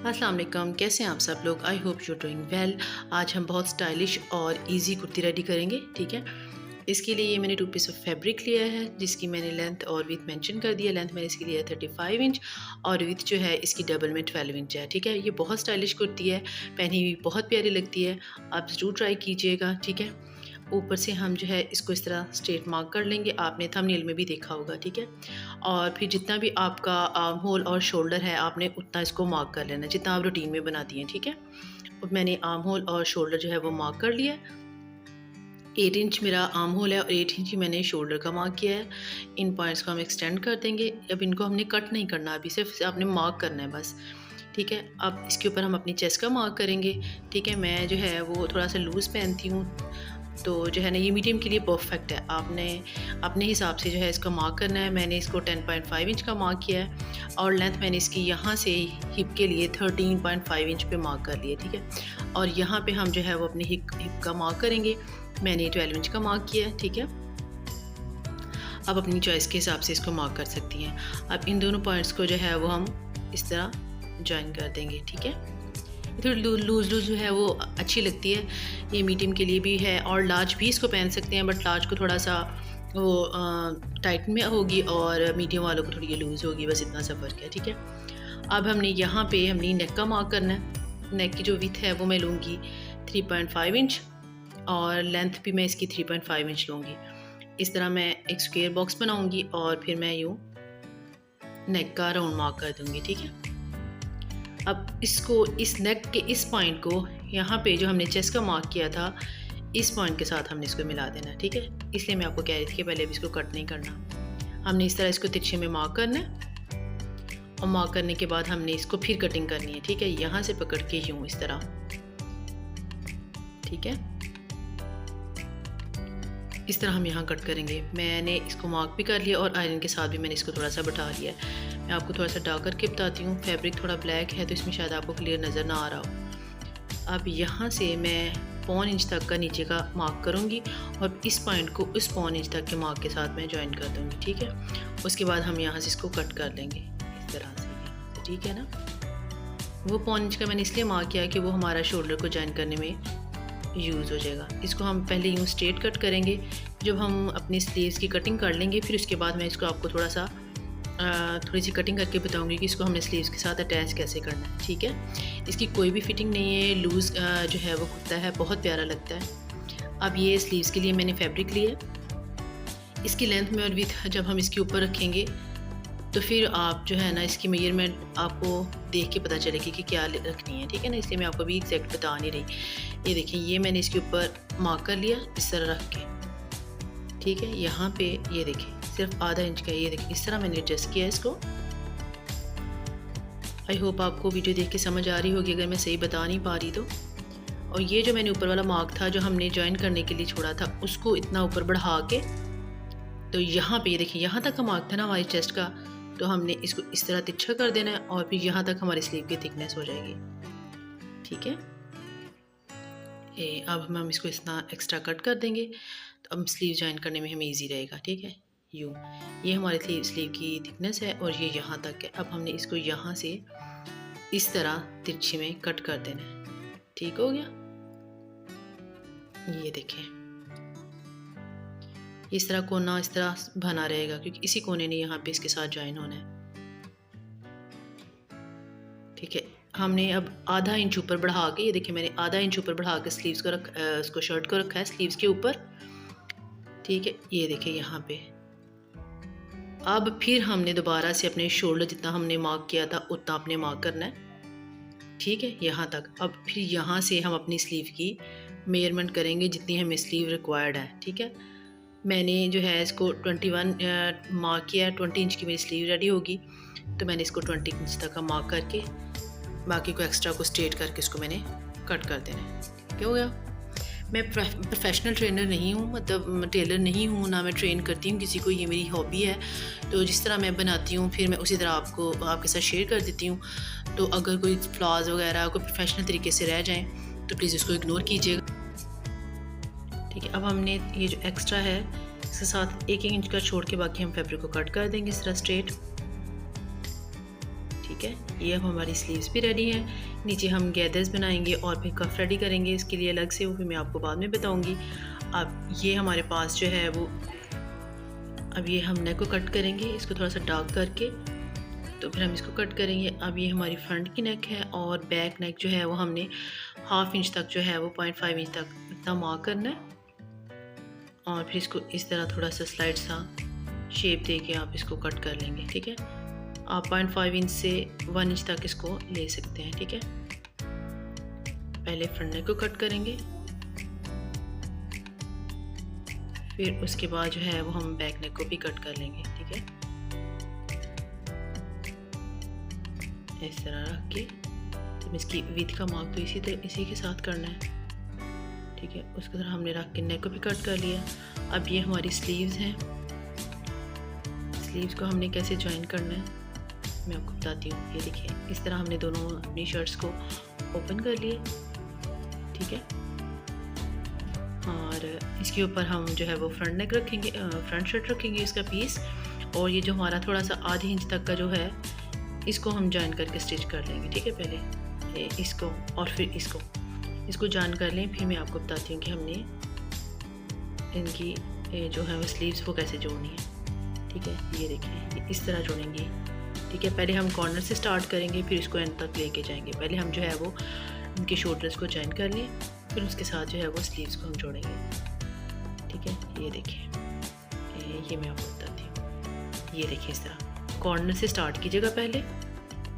अस्सलाम वालेकुम, कैसे हैं आप सब लोग। I hope you doing well. आज हम बहुत स्टाइलिश और इजी कुर्ती रेडी करेंगे। ठीक है, इसके लिए ये मैंने 2 पीस ऑफ फैब्रिक लिया है जिसकी मैंने लेंथ और विथ मेंशन कर दिया। लेंथ मैंने इसकी लिया है 35 इंच और विथ जो है इसकी डबल में 12 इंच है। ठीक है, ये बहुत स्टाइलिश कुर्ती है, पहनी हुई बहुत प्यारी लगती है। आप ज़रूर ट्राई कीजिएगा। ठीक है, ऊपर से हम जो है इसको इस तरह स्ट्रेट मार्क कर लेंगे। आपने थंबनेल में भी देखा होगा। ठीक है, और फिर जितना भी आपका आर्म होल और शोल्डर है आपने उतना इसको मार्क कर लेना जितना आप रूटीन में बनाती हैं। ठीक है, और मैंने आर्म होल और शोल्डर जो है वो मार्क कर लिया है। 8 इंच मेरा आर्म होल है और 8 इंच ही मैंने शोल्डर का मार्क किया है। इन पॉइंट्स को हम एक्सटेंड कर देंगे। अब इनको हमने कट नहीं करना, अभी सिर्फ आपने मार्क करना है बस। ठीक है, अब इसके ऊपर हम अपनी चेस्ट का मार्क करेंगे। ठीक है, मैं जो है वो थोड़ा सा लूज़ पहनती हूँ तो जो है ना ये मीडियम के लिए परफेक्ट है। आपने अपने हिसाब से जो है इसका मार्क करना है। मैंने इसको 10.5 इंच का मार्क किया है और लेंथ मैंने इसकी यहाँ से हिप के लिए 13.5 इंच पे मार्क कर लिया। ठीक है, और यहाँ पे हम जो है वो अपनी हिप का मार्क करेंगे। मैंने 12 इंच का मार्क किया है। ठीक है, अब अपनी चॉइस के हिसाब से इसको मार्क कर सकती हैं। अब इन दोनों पॉइंट्स को जो है वो हम इस तरह ज्वाइन कर देंगे। ठीक है, थोड़ी लूज़ जो है वो अच्छी लगती है। ये मीडियम के लिए भी है और लार्ज भी इसको पहन सकते हैं, बट लार्ज को थोड़ा सा वो टाइट में होगी और मीडियम वालों को थोड़ी ये लूज़ होगी, बस इतना सा फ़र्क है। ठीक है, अब हमने यहाँ पे हमने नेक का मार्क करना है। नेक की जो विथ है वो मैं लूँगी 3.5 इंच और लेंथ भी मैं इसकी 3.5 इंच लूँगी। इस तरह मैं एक स्क्वायर बॉक्स बनाऊँगी और फिर मैं यूँ नेक का राउंड मार्क कर दूँगी। ठीक है, अब इसको इस नेक के इस पॉइंट को यहाँ पे जो हमने चेस्ट का मार्क किया था इस पॉइंट के साथ हमने इसको मिला देना है। ठीक है, इसलिए मैं आपको कह रही थी कि पहले भी इसको कट नहीं करना। हमने इस तरह इसको तिरछे में मार्क करना है और मार्क करने के बाद हमने इसको फिर कटिंग करनी है। ठीक है, यहाँ से पकड़ के यूँ इस तरह। ठीक है, इस तरह हम यहाँ कट करेंगे। मैंने इसको मार्क भी कर लिया और आयरन के साथ भी मैंने इसको थोड़ा सा बैठा लिया है। मैं आपको थोड़ा सा डार्क करके बताती हूँ। फैब्रिक थोड़ा ब्लैक है तो इसमें शायद आपको क्लियर नज़र ना आ रहा हो। अब यहाँ से मैं 1.25 इंच तक का नीचे का मार्क करूँगी और इस पॉइंट को उस 1.25 इंच तक के मार्क के साथ मैं ज्वाइन कर दूँगी। ठीक है, उसके बाद हम यहाँ से इसको कट कर लेंगे इस तरह से। ठीक है ना, वो 1.25 इंच का मैंने इसलिए मार्क किया कि वो हमारा शोल्डर को ज्वाइन करने में यूज़ हो जाएगा। इसको हम पहले यूँ स्ट्रेट कट करेंगे। जब हम अपनी स्लीव्स की कटिंग कर लेंगे फिर उसके बाद मैं इसको आपको थोड़ी सी कटिंग करके बताऊंगी कि इसको हमने स्लीव्स के साथ अटैच कैसे करना है। ठीक है, इसकी कोई भी फिटिंग नहीं है, लूज़ जो है वो कुर्ता है, बहुत प्यारा लगता है। अब ये स्लीव्स के लिए मैंने फैब्रिक लिया। इसकी लेंथ में और विथ जब हम इसके ऊपर रखेंगे तो फिर आप जो है ना इसकी मेजरमेंट आपको देख के पता चलेगी कि क्या रखनी है। ठीक है ना, इसलिए मैं आपको भी एग्जैक्ट बता नहीं रही। ये देखिए, ये मैंने इसके ऊपर मार्क कर लिया इस तरह रख के। ठीक है, यहाँ पे ये देखिए सिर्फ आधा इंच का, ये देखिए इस तरह मैंने एडजस्ट किया है इसको। आई होप आपको वीडियो देख के समझ आ रही होगी अगर मैं सही बता नहीं पा रही तो। और ये जो मैंने ऊपर वाला मार्क था जो हमने ज्वाइन करने के लिए छोड़ा था उसको इतना ऊपर बढ़ा के, तो यहाँ पे ये देखिए यहाँ तक का मार्क था ना हमारी चेस्ट का, तो हमने इसको इस तरह तिरछा कर देना है और फिर यहाँ तक हमारी स्लीव की थिकनेस हो जाएगी। ठीक है, अब हम इसको इतना एक्स्ट्रा कट कर देंगे तो अब स्लीव ज्वाइन करने में हमें इजी रहेगा। ठीक है, यूँ ये हमारी स्लीव की थिकनेस है और ये यहाँ तक है। अब हमने इसको यहाँ से इस तरह तिरछी में कट कर देना है। ठीक हो गया, ये देखें इस तरह कोना इस तरह बना रहेगा क्योंकि इसी कोने ने यहाँ पे इसके साथ ज्वाइन होना है। ठीक है, हमने अब आधा इंच ऊपर बढ़ा के, ये देखिए मैंने आधा इंच ऊपर बढ़ा के स्लीव्स को उसको शर्ट को रखा है स्लीव्स के ऊपर। ठीक है, ये देखिए यहाँ पे। अब फिर हमने दोबारा से अपने शोल्डर जितना हमने मार्क किया था उतना अपने मार्क करना है। ठीक है, यहाँ तक। अब फिर यहाँ से हम अपनी स्लीव की मेजरमेंट करेंगे जितनी हमें स्लीव रिक्वायर्ड है। ठीक है, मैंने जो है इसको 21 मार्क किया है। 20 इंच की मेरी स्लीव रेडी होगी तो मैंने इसको 20 इंच तक का मार्क करके बाकी को एक्स्ट्रा को स्ट्रेट करके इसको मैंने कट कर देना है। क्या हो गया, मैं प्रोफेशनल ट्रेनर नहीं हूँ, मतलब टेलर नहीं हूँ, ना मैं ट्रेन करती हूँ किसी को, ये मेरी हॉबी है। तो जिस तरह मैं बनाती हूँ फिर मैं उसी तरह आपके साथ शेयर कर देती हूँ। तो अगर कोई फ्लॉज वगैरह कोई प्रोफेशनल तरीके से रह जाएँ तो प्लीज़ इसको इग्नोर कीजिएगा। ठीक है, अब हमने ये जो एक्स्ट्रा है इसके साथ 1 इंच का छोड़ के बाकी हम फैब्रिक को कट कर देंगे इस तरह स्ट्रेट। ठीक ठीक है, ये अब हमारी स्लीव्स भी रेडी हैं। नीचे हम गैदर्स बनाएंगे और फिर कफ रेडी करेंगे, इसके लिए अलग से, वो फिर मैं आपको बाद में बताऊंगी। अब ये हमारे पास जो है वो, अब ये हम नेक को कट करेंगे, इसको थोड़ा सा डार्क करके, तो फिर हम इसको कट करेंगे। अब ये हमारी फ्रंट की नेक है और बैक नेक जो है वो हमने 1/2 इंच तक जो है वो 0.5 इंच तक इतना मार्क करना है और फिर इसको इस तरह थोड़ा सा स्लाइड सा शेप दे के आप इसको कट कर लेंगे। ठीक है, आप 0.5 इंच से 1 इंच तक इसको ले सकते हैं। ठीक है, पहले फ्रंट नेक को कट करेंगे, फिर उसके बाद जो है वो हम बैक नेक को भी कट कर लेंगे। ठीक है, इस तरह रख के, तो इसकी विड्थ का मार्क तो इसी के साथ करना है। ठीक है, उसकी तरह हमने रख के नेक को भी कट कर लिया। अब ये हमारी स्लीव्स हैं, स्लीव्स को हमने कैसे जॉइन करना है मैं आपको बताती हूँ। ये देखिए, इस तरह हमने दोनों अपनी शर्ट्स को ओपन कर लिए। ठीक है, और इसके ऊपर हम जो है वो फ्रंट नेक रखेंगे, फ्रंट शर्ट रखेंगे इसका पीस, और ये जो हमारा थोड़ा सा आधे इंच तक का जो है इसको हम जॉइन करके स्टिच कर लेंगे। ठीक है, पहले इसको और फिर इसको जॉइन कर लें, फिर मैं आपको बताती हूँ कि हमने इनकी जो है वो स्लीव्स वो कैसे जोड़नी है। ठीक है, ये देखिए, इस तरह जोड़ेंगे। ठीक है, पहले हम कॉर्नर से स्टार्ट करेंगे, फिर इसको एंड तक लेके जाएंगे। पहले हम जो है वो इनके शोल्डर्स को जॉइन कर लें, फिर उसके साथ जो है वो स्लीव्स को हम जोड़ेंगे। ठीक है, ये देखिए, ये मैं आपको बताती हूँ। ये देखिए, इस तरह कॉर्नर से स्टार्ट कीजिएगा पहले,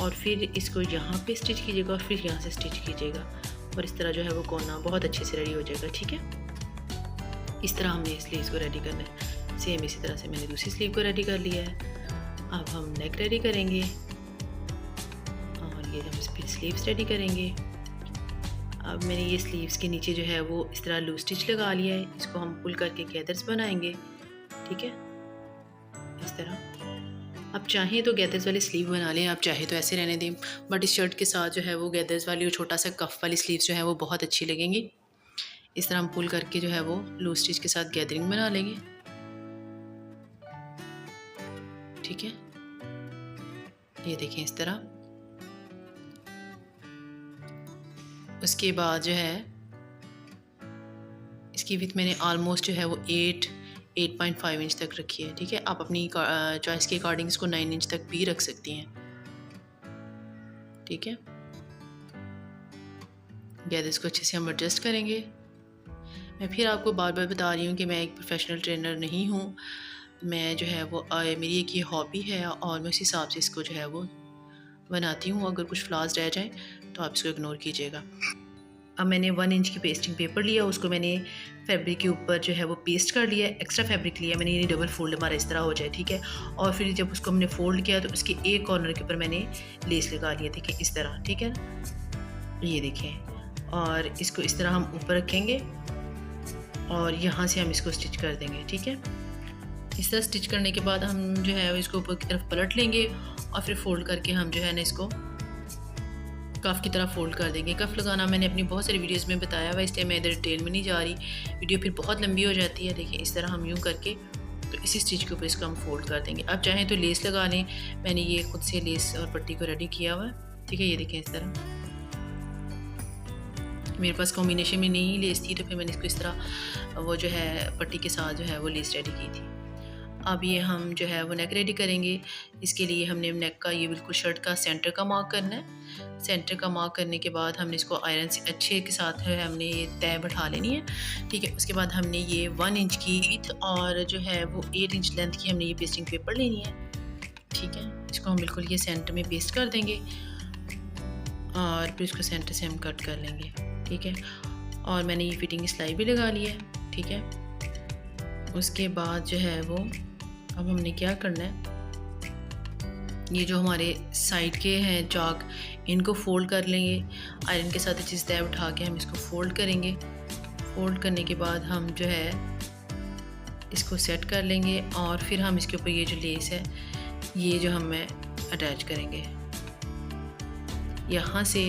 और फिर इसको यहाँ पे स्टिच कीजिएगा और फिर यहाँ से स्टिच कीजिएगा, और इस तरह जो है वो कोना बहुत अच्छे से रेडी हो जाएगा। ठीक है, इस तरह हमने स्लीव्स को रेडी करना है। सेम इसी तरह से मैंने दूसरी स्लीव को रेडी कर लिया है। अब हम नेक रेडी करेंगे और ये हम फिर स्लीव्स रेडी करेंगे। अब मैंने ये स्लीव्स के नीचे जो है वो इस तरह लूज स्टिच लगा लिया है, इसको हम पुल करके गैदर्स बनाएंगे। ठीक है, इस तरह आप चाहें तो गैदर्स वाली स्लीव बना लें, आप चाहे तो ऐसे रहने दें, बट इस शर्ट के साथ जो है वो गैदर्स वाली और छोटा सा कफ वाली स्लीव्स जो है वो बहुत अच्छी लगेंगी। इस तरह हम पुल करके जो है वो लूज स्टिच के साथ गैदरिंग बना लेंगे। ठीक है, ये देखें इस तरह। उसके बाद जो है इसकी विड्थ मैंने ऑलमोस्ट जो है वो 8.5 इंच तक रखी है। ठीक है, आप अपनी चॉइस के अकॉर्डिंग इसको 9 इंच तक भी रख सकती हैं। ठीक है, गैदर्स को अच्छे से हम एडजस्ट करेंगे। मैं फिर आपको बार बार बता रही हूँ कि मैं एक प्रोफेशनल ट्रेनर नहीं हूँ, मैं जो है वो मेरी एक ये हॉबी है और मैं उस हिसाब से इसको जो है वो बनाती हूँ। अगर कुछ फ्लॉज रह जाए तो आप इसको इग्नोर कीजिएगा। अब मैंने 1 इंच की पेस्टिंग पेपर लिया, उसको मैंने फैब्रिक के ऊपर जो है वो पेस्ट कर लिया, एक्स्ट्रा फैब्रिक लिया मैंने, ये डबल फोल्ड हमारा इस तरह हो जाए। ठीक है, और फिर जब उसको हमने फोल्ड किया तो उसके एक कॉर्नर के ऊपर मैंने लेस लगा लिया। देखिए इस तरह। ठीक है, ये देखें, और इसको इस तरह हम ऊपर रखेंगे और यहाँ से हम इसको स्टिच कर देंगे। ठीक है, इस तरह स्टिच करने के बाद हम जो है इसको ऊपर की तरफ पलट लेंगे और फिर फोल्ड करके हम जो है ना इसको कफ की तरह फोल्ड कर देंगे। कफ लगाना मैंने अपनी बहुत सारी वीडियोस में बताया हुआ, इसलिए मैं इधर डिटेल में नहीं जा रही, वीडियो फिर बहुत लंबी हो जाती है। देखिए इस तरह हम यूँ करके तो इसी स्टिच के ऊपर इसको हम फोल्ड कर देंगे। अब चाहें तो लेस लगा लें, मैंने ये खुद से लेस और पट्टी को रेडी किया हुआ है। ठीक है, ये देखें इस तरह, मेरे पास कॉम्बिनेशन में नहीं लेस थी तो फिर मैंने इसको इस तरह वो जो है पट्टी के साथ जो है वो लेस रेडी की थी। अब ये हम जो है वो नेक रेडी करेंगे। इसके लिए हमने नेक का ये बिल्कुल शर्ट का सेंटर का मार्क करना है। सेंटर का मार्क करने के बाद हमने इसको आयरन से अच्छे के साथ है हमने ये तय बैठा लेनी है। ठीक है, उसके बाद हमने ये 1 इंच की विड्थ और जो है वो 8 इंच लेंथ की हमने ये पेस्टिंग पेपर लेनी है। ठीक है, इसको हम बिल्कुल ये सेंटर में पेस्ट कर देंगे और फिर इसको सेंटर से हम कट कर लेंगे। ठीक है, और मैंने ये फिटिंग सिलाई भी लगा ली है। ठीक है, उसके बाद जो है वो अब हमने क्या करना है, ये जो हमारे साइड के हैं चाक, इनको फोल्ड कर लेंगे आयरन के साथ अच्छी से तय उठा के हम इसको फोल्ड करेंगे। फोल्ड करने के बाद हम जो है इसको सेट कर लेंगे और फिर हम इसके ऊपर ये जो लेस है ये जो हम अटैच करेंगे। यहाँ से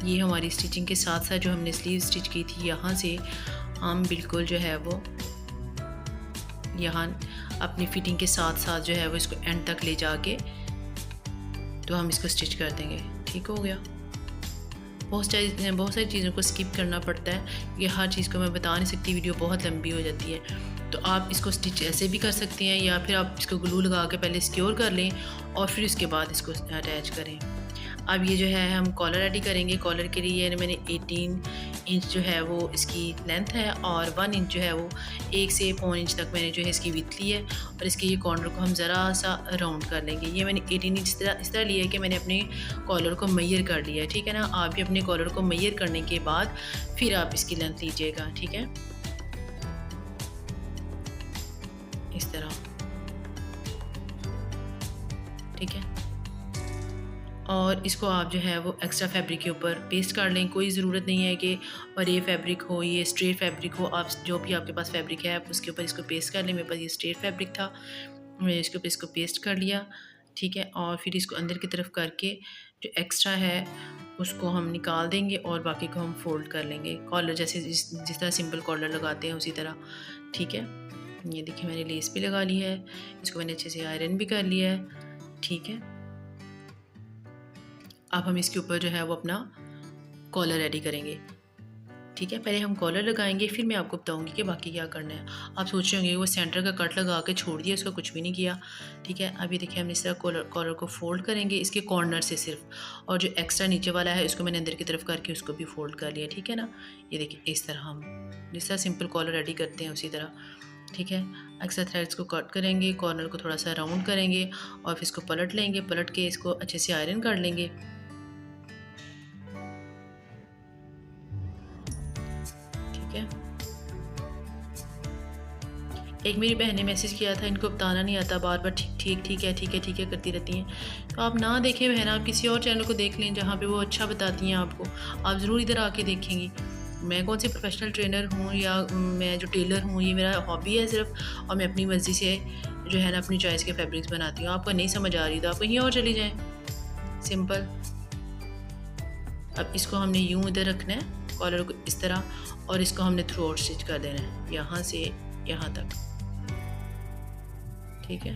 ये हमारी स्टिचिंग के साथ साथ जो हमने स्लीव स्टिच की थी यहाँ से हम बिल्कुल जो है वो यहाँ अपनी फिटिंग के साथ साथ जो है वो इसको एंड तक ले जाके तो हम इसको स्टिच कर देंगे। ठीक हो गया। बहुत सारी चीज़ों को स्किप करना पड़ता है, ये हर चीज़ को मैं बता नहीं सकती, वीडियो बहुत लंबी हो जाती है। तो आप इसको स्टिच ऐसे भी कर सकते हैं, या फिर आप इसको ग्लू लगा के पहले सिक्योर कर लें और फिर उसके बाद इसको अटैच करें। अब ये जो है हम कॉलर रेडी करेंगे। कॉलर के लिए मैंने 18 इंच जो है वो इसकी लेंथ है और 1 इंच जो है वो 1 से 1.25 इंच तक मैंने जो है इसकी विड्थ ली है। और इसके ये कॉर्नर को हम ज़रा सा राउंड कर लेंगे। ये मैंने 18 इंच इस तरह लिया है कि मैंने अपने कॉलर को मेजर कर लिया है। ठीक है ना, आप भी अपने कॉलर को मेजर करने के बाद फिर आप इसकी लेंथ लीजिएगा। ठीक है, इस तरह। ठीक है, और इसको आप जो है वो एक्स्ट्रा फैब्रिक के ऊपर पेस्ट कर लें। कोई ज़रूरत नहीं है कि और ये फैब्रिक हो, ये स्ट्रेट फैब्रिक हो, आप जो भी आपके पास फैब्रिक है आप उसके ऊपर इसको पेस्ट कर लें। मेरे पास ये स्ट्रेट फैब्रिक था, मैंने इसके ऊपर इसको पेस्ट कर लिया। ठीक है, और फिर इसको अंदर की तरफ करके जो एक्स्ट्रा है उसको हम निकाल देंगे और बाकी को हम फोल्ड कर लेंगे, कॉलर जैसे जिस तरह सिंपल कॉलर लगाते हैं उसी तरह। ठीक है, ये देखिए मैंने लेस भी लगा ली है, इसको मैंने अच्छे से आयरन भी कर लिया है। ठीक है, अब हम इसके ऊपर जो है वो अपना कॉलर रेडी करेंगे। ठीक है, पहले हम कॉलर लगाएंगे, फिर मैं आपको बताऊंगी कि बाकी क्या करना है। आप सोच रहे होंगे वो सेंटर का कट लगा के छोड़ दिया, उसका कुछ भी नहीं किया। ठीक है, अभी देखिए हम इस तरह कॉलर को फोल्ड करेंगे इसके कॉर्नर से सिर्फ, और जो एक्स्ट्रा नीचे वाला है उसको मैंने अंदर की तरफ करके उसको भी फोल्ड कर लिया। ठीक है ना, ये देखिए इस तरह हम जिस तरह सिंपल कॉलर रेडी करते हैं उसी तरह। ठीक है, एक्स्ट्रा थ्रेड्स को कट करेंगे, कॉर्नर को थोड़ा सा राउंड करेंगे और फिर इसको पलट लेंगे, पलट के इसको अच्छे से आयरन कर लेंगे। एक मेरी बहन ने मैसेज किया था, इनको बताना नहीं आता, बार बार ठीक है करती रहती हैं। तो आप ना देखें बहन, आप किसी और चैनल को देख लें जहाँ पे वो अच्छा बताती हैं आपको, आप ज़रूर इधर आके देखेंगी। मैं कौन सी प्रोफेशनल ट्रेनर हूँ या मैं जो टेलर हूँ, ये मेरा हॉबी है सिर्फ, और मैं अपनी मर्ज़ी से जो है ना अपनी चॉइस के फैब्रिक्स बनाती हूँ। आपको नहीं समझ आ रही तो आप कहीं और चली जाएँ, सिंपल। अब इसको हमने यूँ इधर रखना है कॉलर को इस तरह, और इसको हमने थ्रू आउट स्टिच कर देना है यहाँ से यहाँ तक। ठीक है,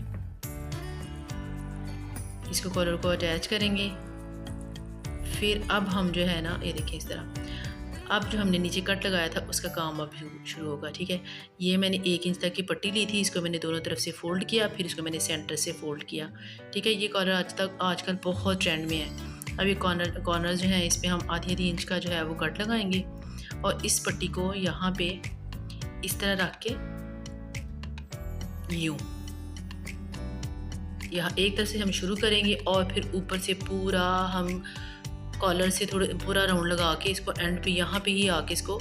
इसको कॉलर को अटैच करेंगे। फिर अब हम जो है ना ये देखिए इस तरह, अब जो हमने नीचे कट लगाया था उसका काम अब शुरू होगा। ठीक है, ये मैंने 1 इंच तक की पट्टी ली थी, इसको मैंने दोनों तरफ से फोल्ड किया, फिर इसको मैंने सेंटर से फोल्ड किया। ठीक है, ये कॉलर आजकल बहुत ट्रेंड में है। अब ये कॉर्नर जो है इस पर हम आधी इंच का जो है वो कट लगाएंगे और इस पट्टी को यहाँ पे इस तरह रख के यूँ यहाँ एक तरफ से हम शुरू करेंगे और फिर ऊपर से पूरा हम कॉलर से पूरा राउंड लगा के इसको एंड पे यहाँ पे ही आके इसको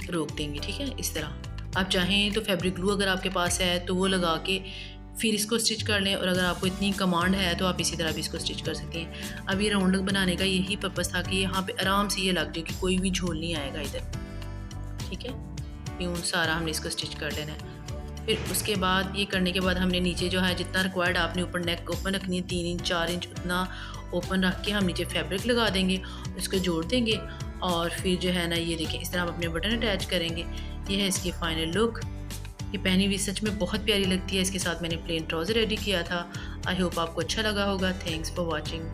रोक देंगे। ठीक है, इस तरह। आप चाहें तो फैब्रिक ग्लू अगर आपके पास है तो वो लगा के फिर इसको स्टिच कर लें, और अगर आपको इतनी कमांड है तो आप इसी तरह भी इसको स्टिच कर सकते हैं। अब ये राउंड बनाने का यही पर्पज़ था कि यहाँ पे आराम से ये लग जाए कि कोई भी झोल नहीं आएगा इधर। ठीक है, यूँ सारा हमने इसको स्टिच कर लेना है। फिर उसके बाद ये करने के बाद हमने नीचे जो है जितना रिक्वायर्ड आपने ऊपर नेक ओपन रखनी है 3 इंच 4 इंच उतना ओपन रख के हम नीचे फैब्रिक लगा देंगे, उसको जोड़ देंगे और फिर जो है ना ये देखिए इस तरह हम अपने बटन अटैच करेंगे। ये है इसकी फाइनल लुक। ये पहनी हुई सच में बहुत प्यारी लगती है। इसके साथ मैंने प्लेन ट्राउज़र रेडी किया था। आई होप आपको अच्छा लगा होगा। Thanks for watching.